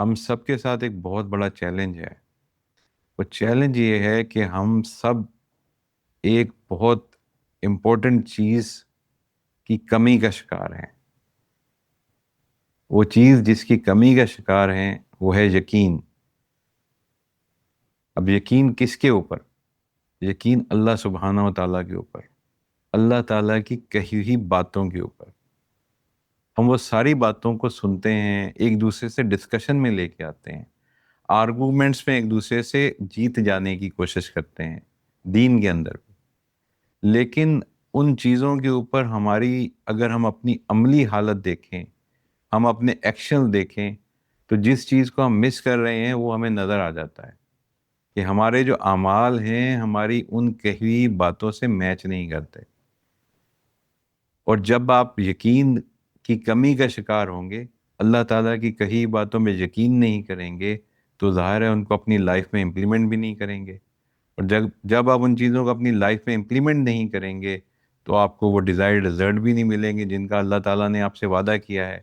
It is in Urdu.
ہم سب کے ساتھ ایک بہت بڑا چیلنج ہے۔ وہ چیلنج یہ ہے کہ ہم سب ایک بہت امپورٹنٹ چیز کی کمی کا شکار ہیں۔ وہ چیز جس کی کمی کا شکار ہیں وہ ہے یقین۔ اب یقین کس کے اوپر؟ یقین اللہ سبحانہ و تعالیٰ کے اوپر، اللہ تعالیٰ کی کہی ہوئی باتوں کے اوپر۔ ہم وہ ساری باتوں کو سنتے ہیں، ایک دوسرے سے ڈسکشن میں لے کے آتے ہیں، آرگومنٹس میں ایک دوسرے سے جیت جانے کی کوشش کرتے ہیں دین کے اندر بھی۔ لیکن ان چیزوں کے اوپر ہماری اگر ہم اپنی عملی حالت دیکھیں، ہم اپنے ایکشن دیکھیں، تو جس چیز کو ہم مس کر رہے ہیں وہ ہمیں نظر آ جاتا ہے کہ ہمارے جو اعمال ہیں ہماری ان کہی ہوئی باتوں سے میچ نہیں کرتے۔ اور جب آپ یقین کی کمی کا شکار ہوں گے، اللہ تعالیٰ کی کہی باتوں میں یقین نہیں کریں گے، تو ظاہر ہے ان کو اپنی لائف میں امپلیمنٹ بھی نہیں کریں گے۔ اور جب آپ ان چیزوں کو اپنی لائف میں امپلیمنٹ نہیں کریں گے تو آپ کو وہ ڈیزائرڈ رزلٹ بھی نہیں ملیں گے جن کا اللہ تعالیٰ نے آپ سے وعدہ کیا ہے۔